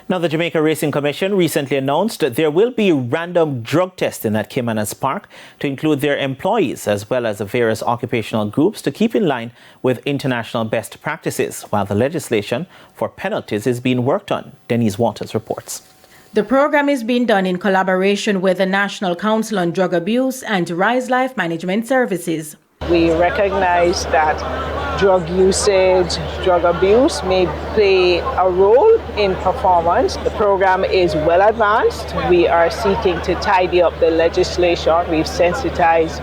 Now, the Jamaica Racing Commission recently announced that there will be random drug testing at Caymanas Park to include their employees as well as the various occupational groups to keep in line with international best practices, while the legislation for penalties is being worked on. Denise Waters reports. The program is being done in collaboration with the National Council on Drug Abuse and Rise Life Management Services. We recognize that drug usage, drug abuse may play a role in performance. The program is well advanced. We are seeking to tidy up the legislation. We've sensitized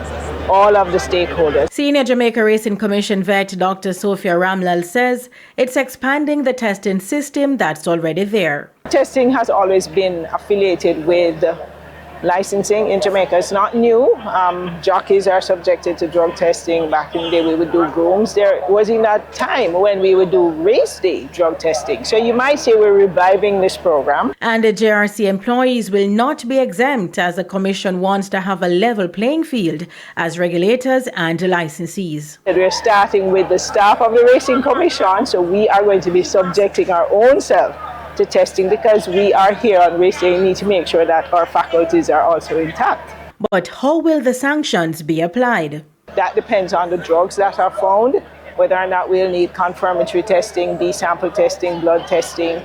all of the stakeholders. Senior Jamaica Racing Commission vet Dr. Sophia Ramlal says it's expanding the testing system that's already there. Testing has always been affiliated with licensing in Jamaica. It's not new. Jockeys are subjected to drug testing. Back in the day, we would do grooms. There was in that time when we would do race day drug testing. So you might say we're reviving this program. And the JRC employees will not be exempt, as the Commission wants to have a level playing field as regulators and licensees. We're starting with the staff of the Racing Commission, so we are going to be subjecting our own self to testing because we are here on race day. We need to make sure that our faculties are also intact. But how will the sanctions be applied? That depends on the drugs that are found, whether or not we'll need confirmatory testing, B-sample testing, blood testing.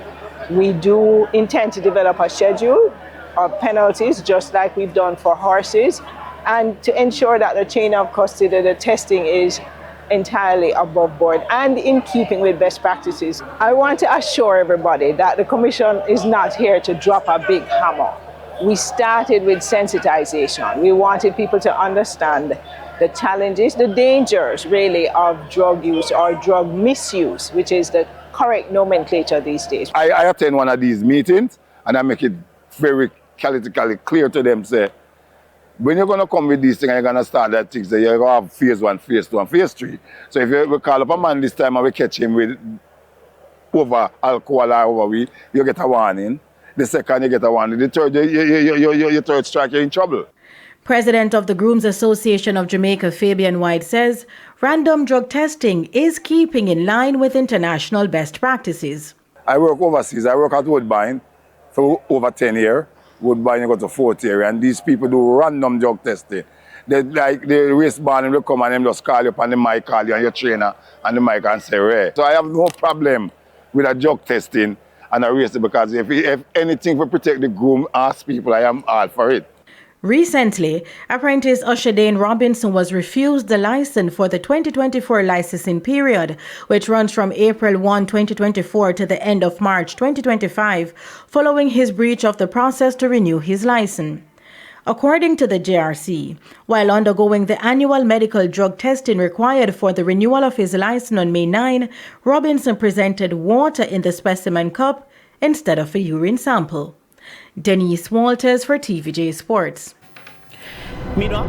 We do intend to develop a schedule of penalties, just like we've done for horses, and to ensure that the chain of custody, the testing is entirely above board and in keeping with best practices. I want to assure everybody that the Commission is not here to drop a big hammer. We started with sensitization. We wanted people to understand the challenges, the dangers really of drug use or drug misuse, which is the correct nomenclature these days. I attend one of these meetings and I make it very categorically clear to them, say, when you're going to come with these things, you're going to start that thing, so you're going to have phase 1, phase 2, and phase 3. So if you call up a man this time and we catch him with over alcohol or over weed, you get a warning. The second, you get a warning. The third, your third strike, you're in trouble. President of the Grooms Association of Jamaica, Fabian White, says random drug testing is keeping in line with international best practices. I work overseas. I work at Woodbine for over 10 years. Woodbine, you go to 4th area, and these people do random drug testing. They like the race band, will come and them just call you up on the mic, call you and your trainer and the mic and say, "Ray." So I have no problem with a drug testing and a race because if anything to protect the groom, ask people, I am all for it. Recently, apprentice Usher Dane Robinson was refused the license for the 2024 licensing period, which runs from April 1, 2024 to the end of March 2025, following his breach of the process to renew his license. According to the JRC, while undergoing the annual medical drug testing required for the renewal of his license on May 9, Robinson presented water in the specimen cup instead of a urine sample. Denise Waters for TVJ Sports. Meanwhile,